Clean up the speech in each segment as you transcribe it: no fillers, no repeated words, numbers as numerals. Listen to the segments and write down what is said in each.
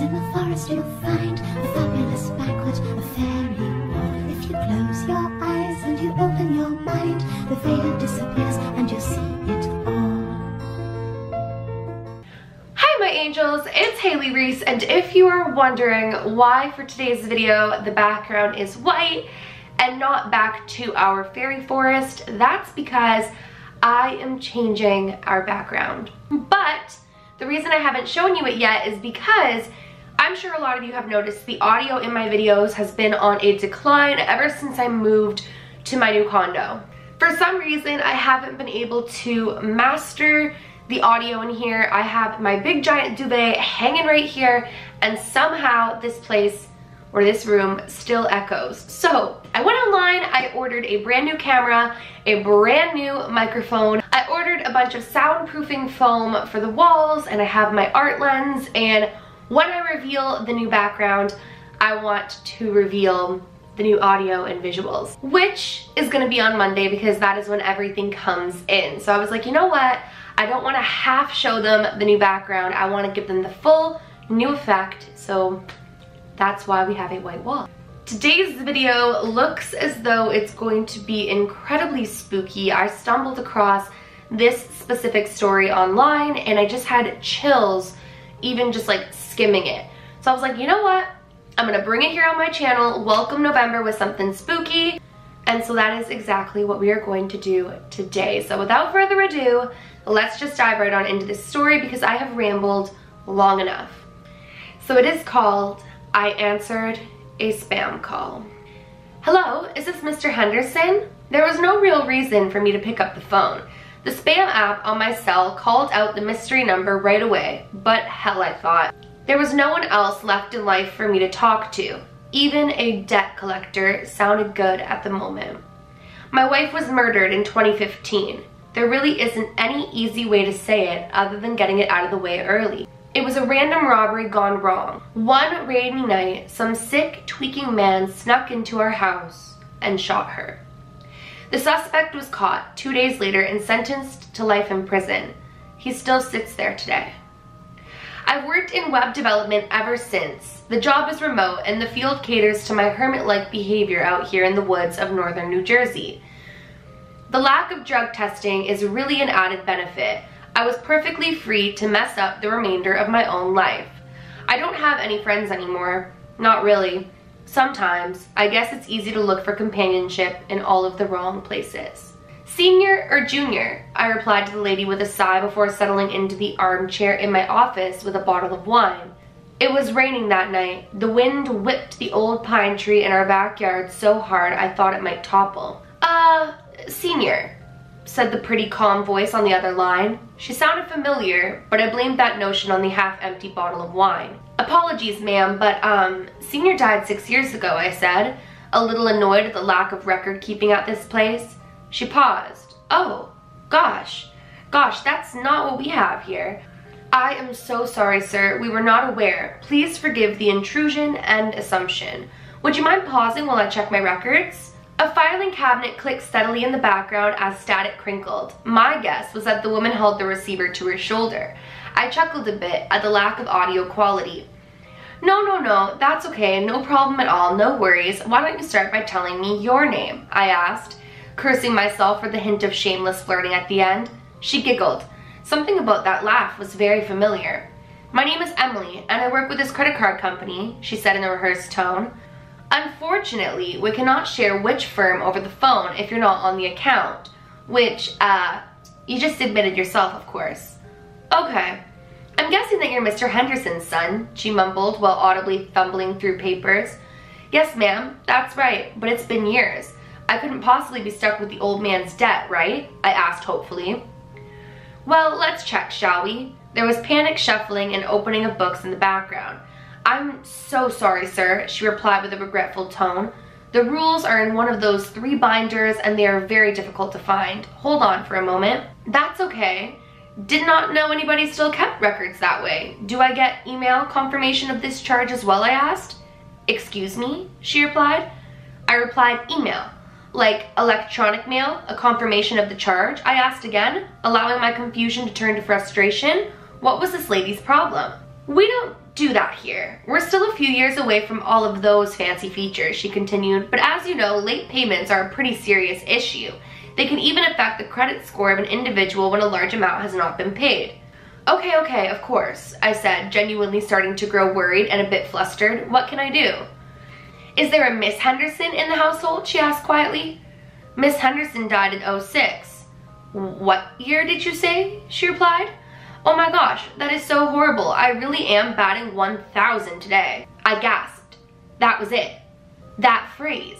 in the forest you'll find a fabulous banquet, a fairy ball. If you close your eyes and you open your mind, the veil disappears and you'll see it all. Hi my angels, it's Hailey Reese, and if you are wondering why for today's video the background is white and not back to our fairy forest, that's because I am changing our background. But the reason I haven't shown you it yet is because I'm sure a lot of you have noticed the audio in my videos has been on a decline ever since I moved to my new condo. For some reason, I haven't been able to master the audio in here. I have my big giant duvet hanging right here, and somehow this place or this room still echoes. So I went online, I ordered a brand new camera, a brand new microphone. I ordered a bunch of soundproofing foam for the walls, and I have my art lens, and when I reveal the new background, I want to reveal the new audio and visuals, which is gonna be on Monday because that is when everything comes in. So I was like, you know what? I don't wanna half show them the new background. I wanna give them the full new effect. So that's why we have a white wall. Today's video looks as though it's going to be incredibly spooky. I stumbled across this specific story online and I just had chills even just like skimming it. So I was like, you know what? I'm gonna bring it here on my channel, welcome November with something spooky. And so that is exactly what we are going to do today. So without further ado, let's just dive right on into this story because I have rambled long enough. So it is called I Answered a Spam Call. Hello, is this Mr. Henderson? There was no real reason for me to pick up the phone. The spam app on my cell called out the mystery number right away, but hell, I thought. There was no one else left in life for me to talk to. Even a debt collector sounded good at the moment. My wife was murdered in 2015. There really isn't any easy way to say it other than getting it out of the way early. It was a random robbery gone wrong. One rainy night, some sick, tweaking man snuck into our house and shot her. The suspect was caught 2 days later and sentenced to life in prison. He still sits there today. I've worked in web development ever since. The job is remote and the field caters to my hermit-like behavior out here in the woods of northern New Jersey. The lack of drug testing is really an added benefit. I was perfectly free to mess up the remainder of my own life. I don't have any friends anymore. Not really. Sometimes, I guess it's easy to look for companionship in all of the wrong places. Senior or junior? I replied to the lady with a sigh before settling into the armchair in my office with a bottle of wine. It was raining that night. The wind whipped the old pine tree in our backyard so hard I thought it might topple. Senior, said the pretty calm voice on the other line. She sounded familiar, but I blamed that notion on the half-empty bottle of wine. Apologies, ma'am, but Senior died 6 years ago, I said, a little annoyed at the lack of record keeping at this place. She paused. Oh, gosh, that's not what we have here. I am so sorry, sir. We were not aware. Please forgive the intrusion and assumption. Would you mind pausing while I check my records? A filing cabinet clicked steadily in the background as static crinkled. My guess was that the woman held the receiver to her shoulder. I chuckled a bit at the lack of audio quality. No, that's okay, no problem at all, no worries. Why don't you start by telling me your name? I asked, cursing myself for the hint of shameless flirting at the end. She giggled. Something about that laugh was very familiar. My name is Emily, and I work with this credit card company, she said in a rehearsed tone. Unfortunately, we cannot share which firm over the phone if you're not on the account, which, you just admitted yourself, of course. Okay. I'm guessing that you're Mr. Henderson's son, she mumbled while audibly fumbling through papers. Yes, ma'am, that's right, but it's been years. I couldn't possibly be stuck with the old man's debt, right? I asked hopefully. Well, let's check, shall we? There was panic shuffling and opening of books in the background. I'm so sorry, sir, she replied with a regretful tone. The rules are in one of those 3 binders and they are very difficult to find. Hold on for a moment. That's okay. Did not know anybody still kept records that way. Do I get email confirmation of this charge as well, I asked. Excuse me, she replied. I replied, email. Like electronic mail, a confirmation of the charge? I asked again, allowing my confusion to turn to frustration. What was this lady's problem? We don't do that here. We're still a few years away from all of those fancy features, she continued, but as you know, late payments are a pretty serious issue. They can even affect the credit score of an individual when a large amount has not been paid. Okay, of course, I said, genuinely starting to grow worried and a bit flustered. What can I do? Is there a Miss Henderson in the household? She asked quietly. Miss Henderson died in 06. What year did you say? She replied. Oh my gosh, that is so horrible. I really am batting 1,000 today. I gasped. That was it. That phrase.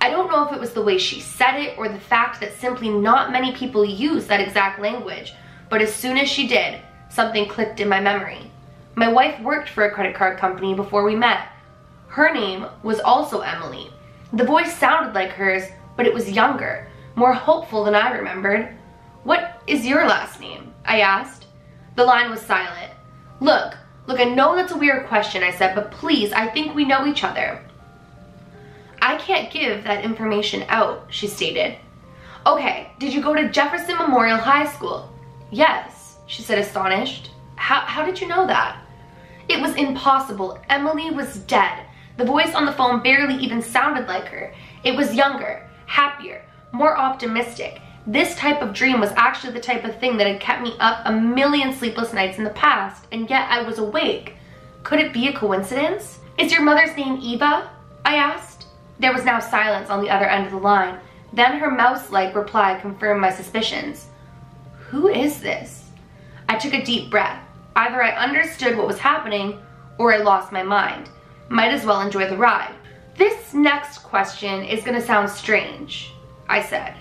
I don't know if it was the way she said it or the fact that simply not many people use that exact language, but as soon as she did, something clicked in my memory. My wife worked for a credit card company before we met. Her name was also Emily. The voice sounded like hers, but it was younger, more hopeful than I remembered. What is your last name? I asked. The line was silent. Look, I know that's a weird question, I said, but please, I think we know each other. I can't give that information out, she stated. Okay, did you go to Jefferson Memorial High School? Yes, she said, astonished. How did you know that? It was impossible. Emily was dead. The voice on the phone barely even sounded like her. It was younger, happier, more optimistic. This type of dream was actually the type of thing that had kept me up a million sleepless nights in the past, and yet I was awake. Could it be a coincidence? Is your mother's name Eva? I asked. There was now silence on the other end of the line. Then her mouse-like reply confirmed my suspicions. Who is this? I took a deep breath. Either I understood what was happening, or I lost my mind. Might as well enjoy the ride. This next question is gonna sound strange, I said.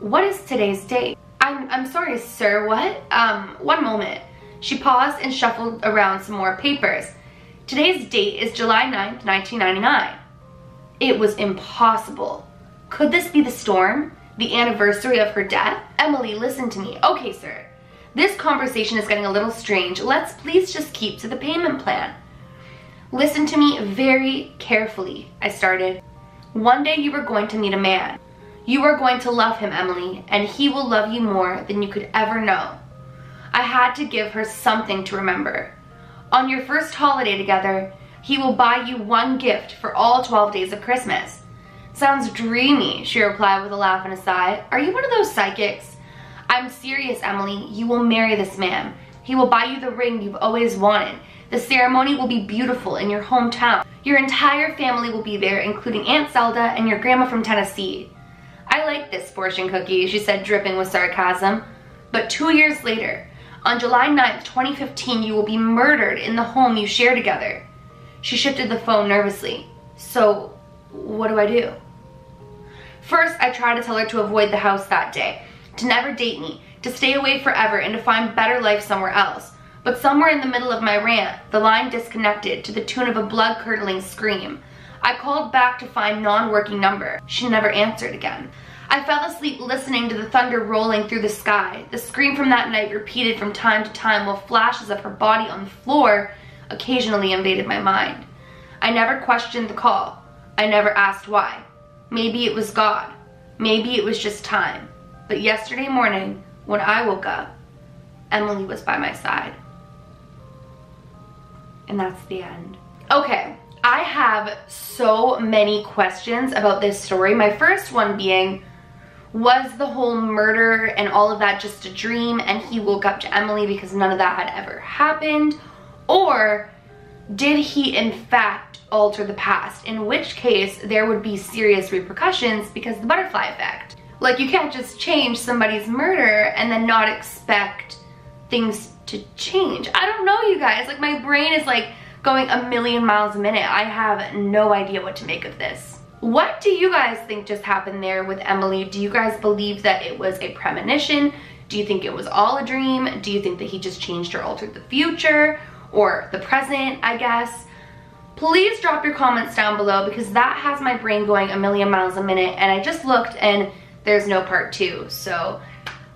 What is today's date? I'm sorry, sir, what? One moment. She paused and shuffled around some more papers. Today's date is July 9th, 1999. It was impossible. Could this be the storm? The anniversary of her death? Emily, listen to me. Okay, sir. This conversation is getting a little strange. Let's please just keep to the payment plan. Listen to me very carefully, I started. One day you are going to meet a man. You are going to love him, Emily, and he will love you more than you could ever know. I had to give her something to remember. On your first holiday together, he will buy you one gift for all 12 days of Christmas. Sounds dreamy, she replied with a laugh and a sigh. Are you one of those psychics? I'm serious, Emily. You will marry this man. He will buy you the ring you've always wanted. The ceremony will be beautiful in your hometown. Your entire family will be there, including Aunt Zelda and your grandma from Tennessee. I like this fortune cookie, she said, dripping with sarcasm. But 2 years later, on July 9th, 2015, you will be murdered in the home you share together. She shifted the phone nervously. So, what do I do? First, I tried to tell her to avoid the house that day, to never date me, to stay away forever, and to find better life somewhere else. But somewhere in the middle of my rant, the line disconnected to the tune of a blood-curdling scream. I called back to find non-working number. She never answered again. I fell asleep listening to the thunder rolling through the sky. The scream from that night repeated from time to time while flashes of her body on the floor occasionally invaded my mind. I never questioned the call. I never asked why. Maybe it was God. Maybe it was just time. But yesterday morning, when I woke up, Emily was by my side. And that's the end. Okay, I have so many questions about this story. My first one being, was the whole murder and all of that just a dream and he woke up to Emily because none of that had ever happened? Or did he in fact alter the past? In which case there would be serious repercussions because the butterfly effect. Like, you can't just change somebody's murder and then not expect things to change. I don't know, you guys. Like, my brain is like going a million miles a minute. I have no idea what to make of this. What do you guys think just happened there with Emily? Do you guys believe that it was a premonition? Do you think it was all a dream? Do you think that he just changed or altered the future or the present, I guess? Please drop your comments down below because that has my brain going a million miles a minute, and I just looked and there's no part 2, so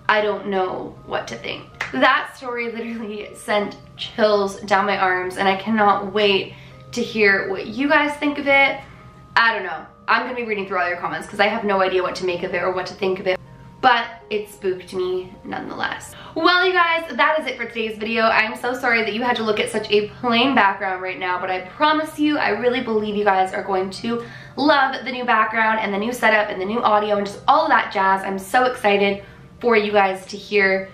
I don't know what to think. That story literally sent chills down my arms, and I cannot wait to hear what you guys think of it. I don't know. I'm gonna be reading through all your comments because I have no idea what to make of it or what to think of it. But it spooked me nonetheless. Well, you guys, that is it for today's video. I'm so sorry that you had to look at such a plain background right now, but I promise you, I really believe you guys are going to love the new background and the new setup and the new audio and just all of that jazz. I'm so excited for you guys to hear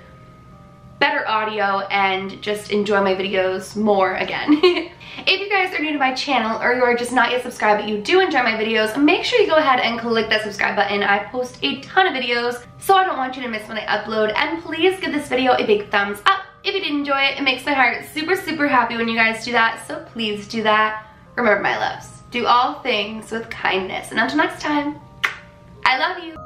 better audio and just enjoy my videos more again. If you guys are new to my channel or you are just not yet subscribed but you do enjoy my videos, make sure you go ahead and click that subscribe button. I post a ton of videos, so I don't want you to miss when I upload. And please give this video a big thumbs up if you did enjoy it. It makes my heart super, super happy when you guys do that, so please do that. Remember, my loves, do all things with kindness. And until next time, I love you.